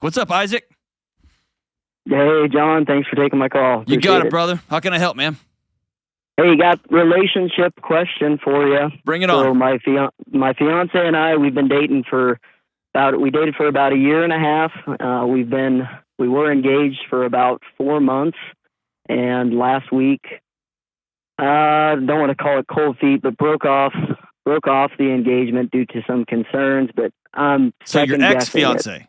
What's up, Isaac? Hey, John. Thanks for taking my call. You got it, brother. How can I help, man? Hey, got relationship question for you. Bring it So on. my fiance and I, we've been dating we dated for about a year and a half. We were engaged for about 4 months, and last week, don't want to call it cold feet, but broke off the engagement due to some concerns. But So your ex-fiance.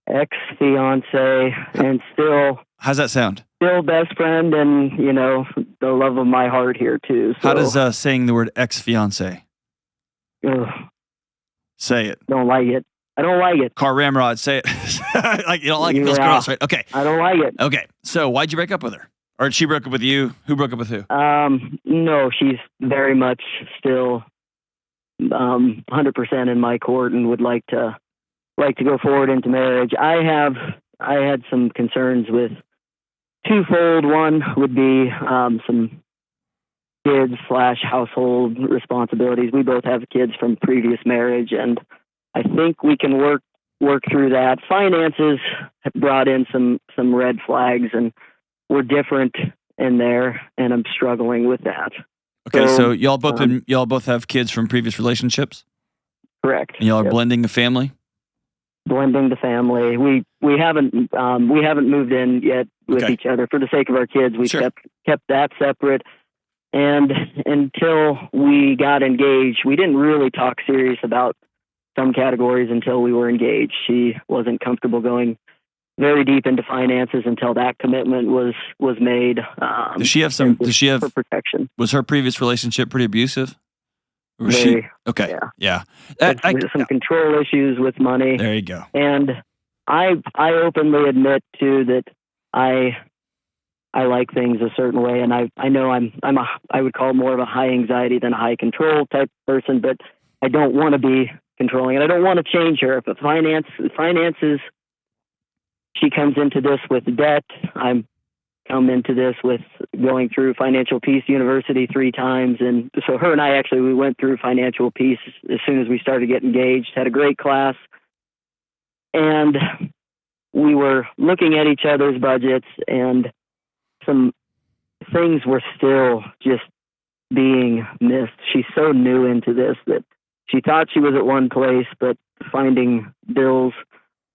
Ex-fiance, and still. How's that sound? Still best friend, and the love of my heart here too. So, How does saying the word ex-fiance? Ugh, Say it. don't like it. I don't like it. Car ramrod, say it. Like you don't like it, feels Yeah. gross, right? Okay. I don't like it. Okay. So why'd you break up with her? Or she broke up with you? Who broke up with who? No, she's very much still 100% in my court and would like to go forward into marriage. I had some concerns with twofold. One would be some kids / household responsibilities. We both have kids from previous marriage, and I think we can work through that. Finances have brought in some red flags, and we're different in there, and I'm struggling with that. Okay, so y'all both have kids from previous relationships? Correct. And y'all are blending a family? Blending the family. We haven't moved in yet with each other. For the sake of our kids, we kept that separate. And until we got engaged, we didn't really talk serious about some categories until we were engaged. She wasn't comfortable going very deep into finances until that commitment was made. Does she have for protection? Was her previous relationship pretty abusive? Or was Very, she? Okay. Yeah. Some control issues with money. There you go. And I openly admit too that I like things a certain way, and I know I would call more of a high anxiety than a high control type person, but I don't want to be controlling, and I don't want to change her. If finances, she comes into this with debt. I'm come into this with going through Financial Peace University 3 times, and so her and I we went through Financial Peace as soon as we started getting engaged. Had a great class, and we were looking at each other's budgets, and some things were still just being missed. She's so new into this that she thought she was at one place, but finding bills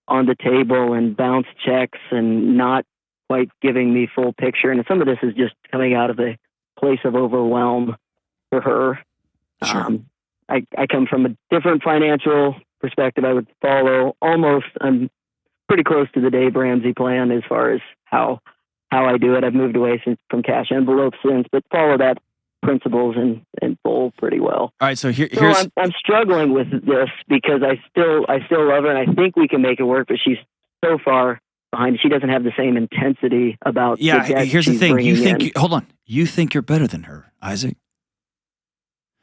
on the table and bounce checks and not quite giving me full picture. And some of this is just coming out of a place of overwhelm for her. Sure. I come from a different financial perspective. I would follow I'm pretty close to the Dave Ramsey plan as far as how I do it. I've moved away from cash envelopes since, but follow that principles in full pretty well. All right, so I'm struggling with this because I still love her, and I think we can make it work, but she's so far behind. She doesn't have the same intensity about the debt here's the she's thing. Hold on. You think you're better than her, Isaac.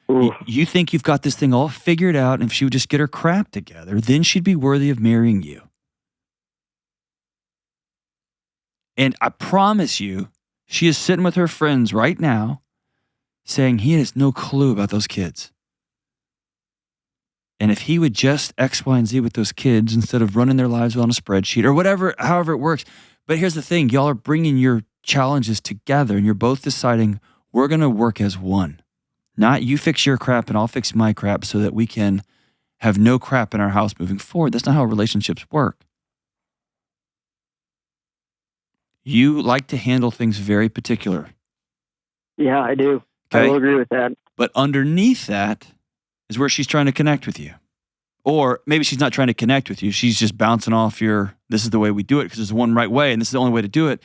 You think you've got this thing all figured out, and if she would just get her crap together, then she'd be worthy of marrying you. And I promise you, she is sitting with her friends right now saying he has no clue about those kids. And if he would just X, Y, and Z with those kids instead of running their lives on a spreadsheet or whatever, however it works. But here's the thing. Y'all are bringing your challenges together, and you're both deciding we're going to work as one. Not you fix your crap and I'll fix my crap so that we can have no crap in our house moving forward. That's not how relationships work. You like to handle things very particular. Yeah, I do. Okay? I will agree with that. But underneath that is where she's trying to connect with you. Or maybe she's not trying to connect with you. She's just bouncing off this is the way we do it because there's one right way and this is the only way to do it.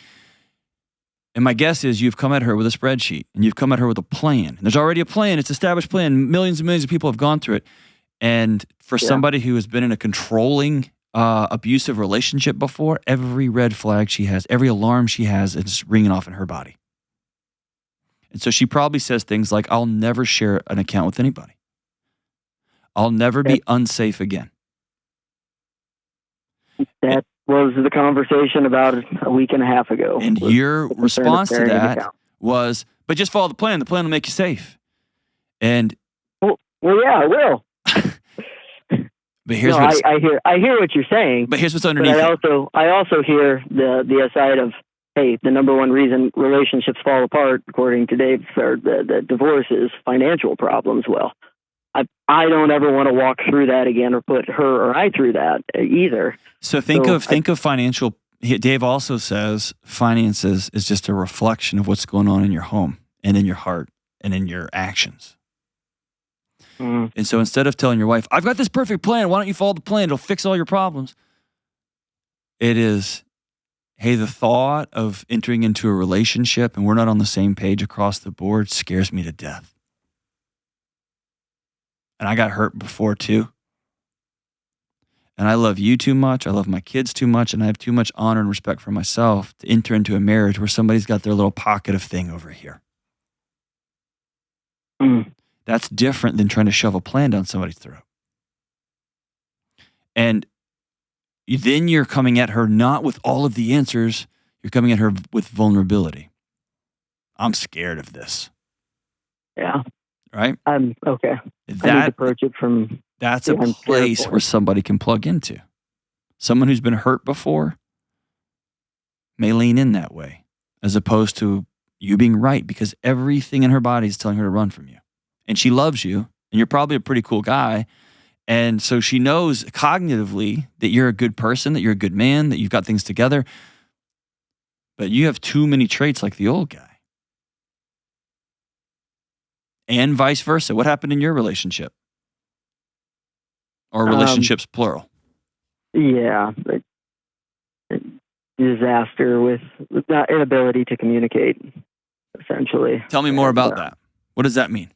And my guess is you've come at her with a spreadsheet and you've come at her with a plan. And there's already a plan. It's an established plan. Millions and millions of people have gone through it. And for somebody who has been in a controlling, abusive relationship before, every red flag she has, every alarm she has, is ringing off in her body. And so she probably says things like, I'll never share an account with anybody. I'll never be unsafe again. That was the conversation about a week and a half ago. And your response to that was, but just follow the plan. The plan will make you safe. And well, yeah, I will. But here's no, I hear what you're saying. But here's what's But underneath it. I also hear the aside of, hey, the number one reason relationships fall apart, according to Dave, or the divorce, is financial problems. Well, I don't ever want to walk through that again or put her or I through that either. So think of financial. Dave also says finances is just a reflection of what's going on in your home and in your heart and in your actions. And so instead of telling your wife, I've got this perfect plan, why don't you follow the plan? It'll fix all your problems. It is, hey, the thought of entering into a relationship and we're not on the same page across the board scares me to death. And I got hurt before too. And I love you too much. I love my kids too much. And I have too much honor and respect for myself to enter into a marriage where somebody's got their little pocket of thing over here. That's different than trying to shove a plan down somebody's throat. And then you're coming at her not with all of the answers. You're coming at her with vulnerability. I'm scared of this. Yeah. Right? Okay. I need to approach it from... That's a place where somebody can plug into. Someone who's been hurt before may lean in that way, as opposed to you being right, because everything in her body is telling her to run from you. And she loves you, and you're probably a pretty cool guy. And so she knows cognitively that you're a good person, that you're a good man, that you've got things together. But you have too many traits like the old guy. And vice versa. What happened in your relationship? Or relationships, plural? Yeah. Disaster with not inability to communicate, essentially. Tell me more about that. What does that mean?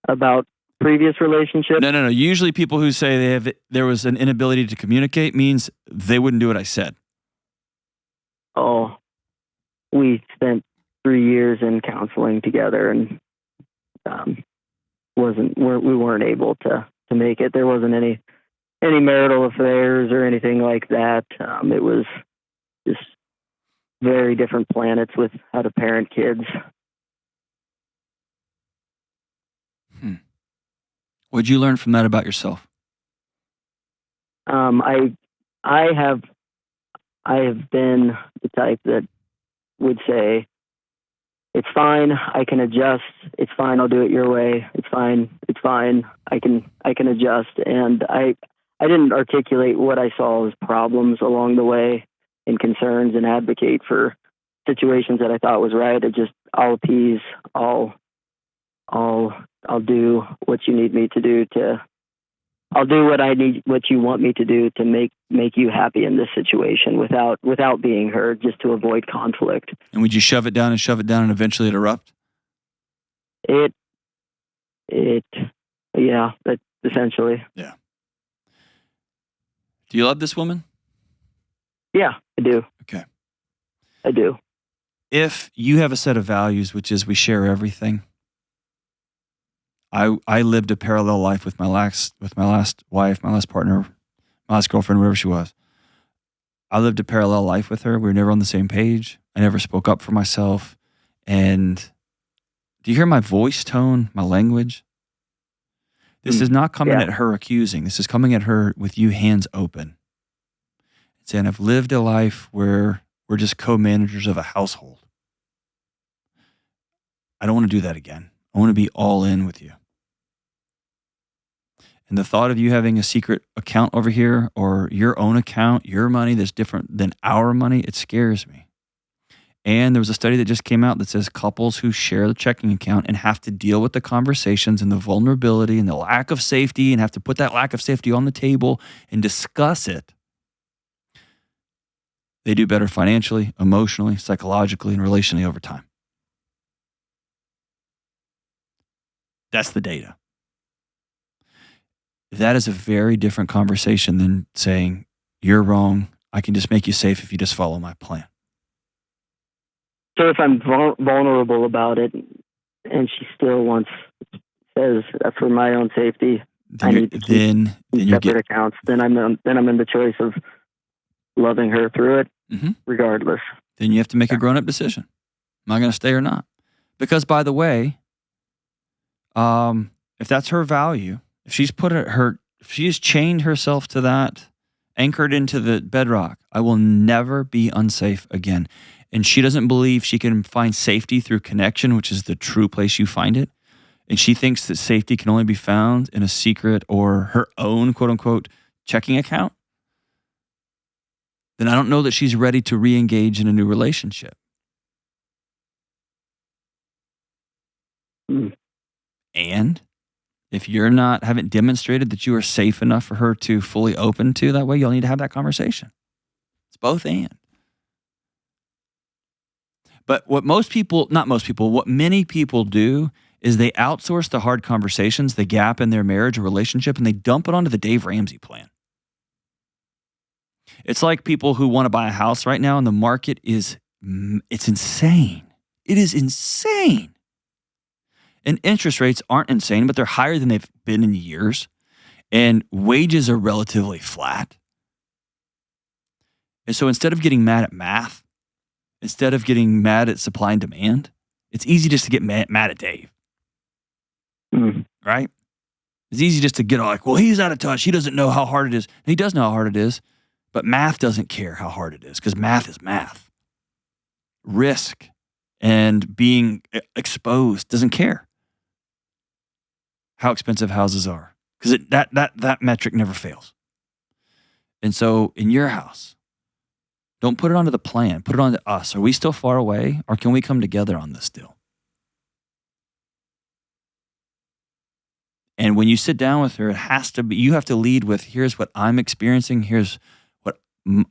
About previous relationships? No. Usually people who say there was an inability to communicate means they wouldn't do what I said. Oh, we spent 3 years in counseling together and we weren't able to make it. There wasn't any marital affairs or anything like that. It was just very different planets with how to parent kids. What'd you learn from that about yourself? I have been the type that would say, it's fine, I can adjust. It's fine, I'll do it your way. It's fine. I can adjust. And I didn't articulate what I saw as problems along the way and concerns and advocate for situations that I thought was right. I'll appease, I'll do what you need me to do I'll do what you want me to do to make you happy in this situation without being heard, just to avoid conflict. And would you shove it down and eventually it erupt? Yeah, essentially. Yeah. Do you love this woman? Yeah, I do. Okay. I do. If you have a set of values, which is we share everything. I lived a parallel life with my last wife, my last partner, my last girlfriend, whatever she was. I lived a parallel life with her. We were never on the same page. I never spoke up for myself. And do you hear my voice tone, my language? This is not coming at her accusing. This is coming at her with you hands open. Saying, I've lived a life where we're just co-managers of a household. I don't want to do that again. I want to be all in with you. And the thought of you having a secret account over here or your own account, your money that's different than our money, it scares me. And there was a study that just came out that says couples who share the checking account and have to deal with the conversations and the vulnerability and the lack of safety and have to put that lack of safety on the table and discuss it, they do better financially, emotionally, psychologically, and relationally over time. That's the data. That is a very different conversation than saying, you're wrong, I can just make you safe if you just follow my plan. So if I'm vulnerable about it and she still says that for my own safety, I need to keep separate accounts, then I'm in the choice of loving her through it, regardless. Then you have to make a grown-up decision. Am I going to stay or not? Because, by the way, if that's her value, if she's put her if she has chained herself to that, anchored into the bedrock, I will never be unsafe again. And she doesn't believe she can find safety through connection, which is the true place you find it. And she thinks that safety can only be found in a secret or her own quote unquote checking account. Then I don't know that she's ready to re-engage in a new relationship. And if you're not, haven't demonstrated that you are safe enough for her to fully open to that way, you'll need to have that conversation. It's both and. But what what many people do is they outsource the hard conversations, the gap in their marriage or relationship, and they dump it onto the Dave Ramsey plan. It's like people who want to buy a house right now, and the market it's insane. It is insane. And interest rates aren't insane, but they're higher than they've been in years. And wages are relatively flat. And so instead of getting mad at math, instead of getting mad at supply and demand, it's easy just to get mad at Dave. Right? It's easy just to get like, well, he's out of touch. He doesn't know how hard it is. And he does know how hard it is, but math doesn't care how hard it is because math is math. Risk and being exposed doesn't care how expensive houses are because that metric never fails. And so in your house, don't put it onto the plan. Put it onto us. Are we still far away or can we come together on this deal? And when you sit down with her, it has to be, you have to lead with, here's what I'm experiencing. Here's what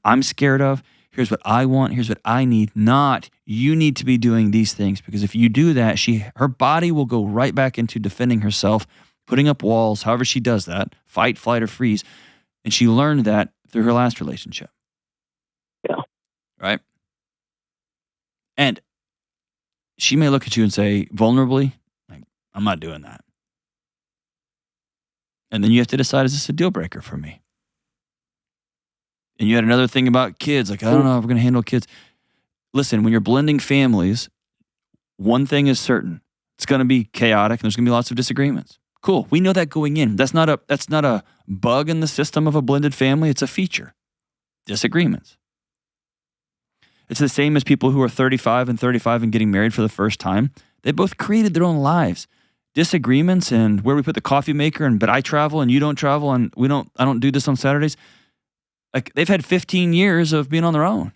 I'm scared of. Here's what I want. Here's what I need. Not, you need to be doing these things. Because if you do that, her body will go right back into defending herself, putting up walls, however she does that, fight, flight, or freeze. And she learned that through her last relationship. Yeah. Right? And she may look at you and say, vulnerably, like, I'm not doing that. And then you have to decide, is this a deal breaker for me? And you had another thing about kids, like, I don't know if we're going to handle kids. Listen, when you're blending families, one thing is certain. It's going to be chaotic and there's going to be lots of disagreements. Cool. We know that going in. That's not a bug in the system of a blended family. It's a feature. Disagreements. It's the same as people who are 35 and getting married for the first time. They both created their own lives. Disagreements and where we put the coffee maker but I travel and you don't travel and I don't do this on Saturdays. Like they've had 15 years of being on their own.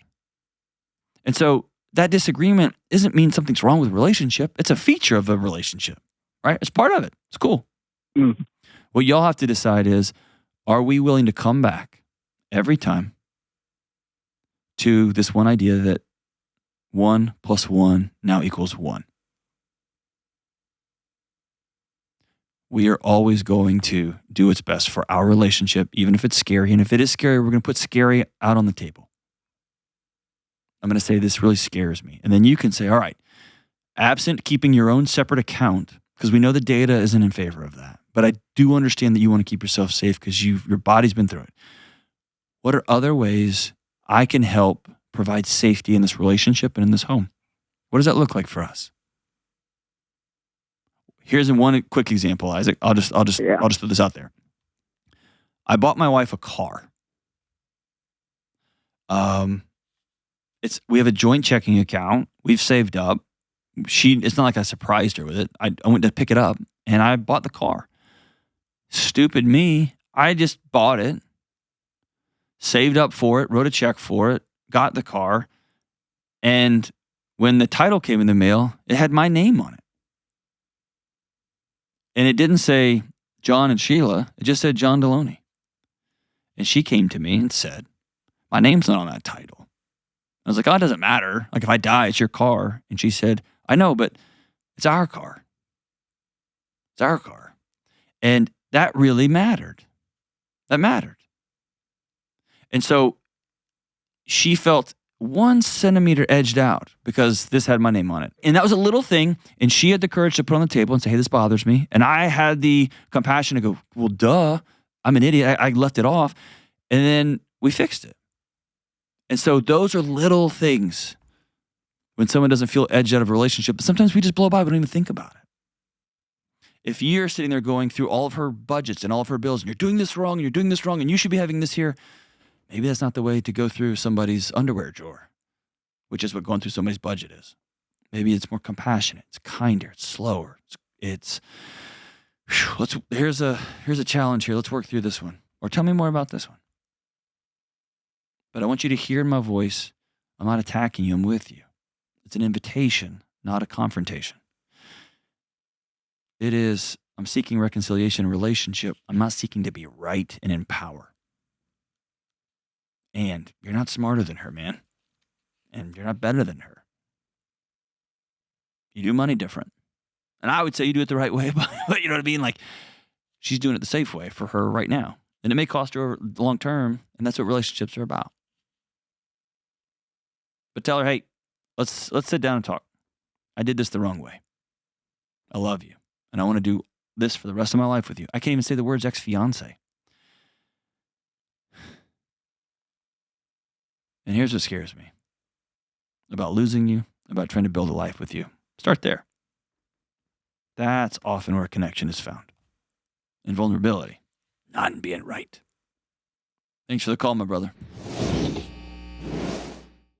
And so that disagreement doesn't mean something's wrong with the relationship. It's a feature of a relationship, right? It's part of it. It's cool. What y'all have to decide is, are we willing to come back every time to this one idea that 1 + 1 now equals 1? We are always going to do what's best for our relationship, even if it's scary. And if it is scary, we're going to put scary out on the table. I'm going to say, this really scares me. And then you can say, all right, absent keeping your own separate account, because we know the data isn't in favor of that. But I do understand that you want to keep yourself safe because your body's been through it. What are other ways I can help provide safety in this relationship and in this home? What does that look like for us? Here's one quick example, Isaac. I'll just throw this out there. I bought my wife a car. We have a joint checking account. We've saved up. It's not like I surprised her with it. I went to pick it up and I bought the car. Stupid me. I just bought it, saved up for it, wrote a check for it, got the car. And when the title came in the mail, it had my name on it. And it didn't say John and Sheila. It just said John Delony. And she came to me and said, my name's not on that title. I was like, oh, it doesn't matter. Like if I die, it's your car. And she said, I know, but it's our car. It's our car. And that really mattered. That mattered. And so she felt 1 centimeter edged out because this had my name on it. And that was a little thing. And she had the courage to put on the table and say, hey, this bothers me. And I had the compassion to go, well, duh, I'm an idiot. I left it off. And then we fixed it. And so those are little things when someone doesn't feel edged out of a relationship, but sometimes we just blow by. We don't even think about it. If you're sitting there going through all of her budgets and all of her bills, and you're doing this wrong, and you're doing this wrong, and you should be having this here, maybe that's not the way to go through somebody's underwear drawer, which is what going through somebody's budget is. Maybe it's more compassionate, it's kinder, it's slower. Here's a challenge here. Let's work through this one. Or tell me more about this one. But I want you to hear my voice. I'm not attacking you, I'm with you. It's an invitation, not a confrontation. It is, I'm seeking reconciliation and relationship. I'm not seeking to be right and in power. And you're not smarter than her, man. And you're not better than her. You do money different. And I would say you do it the right way, but you know what I mean? Like, she's doing it the safe way for her right now. And it may cost her long term, and that's what relationships are about. But tell her, hey, let's sit down and talk. I did this the wrong way. I love you. And I want to do this for the rest of my life with you. I can't even say the words ex-fiance. And here's what scares me about losing you, about trying to build a life with you. Start there. That's often where connection is found. In vulnerability, not in being right. Thanks for the call, my brother.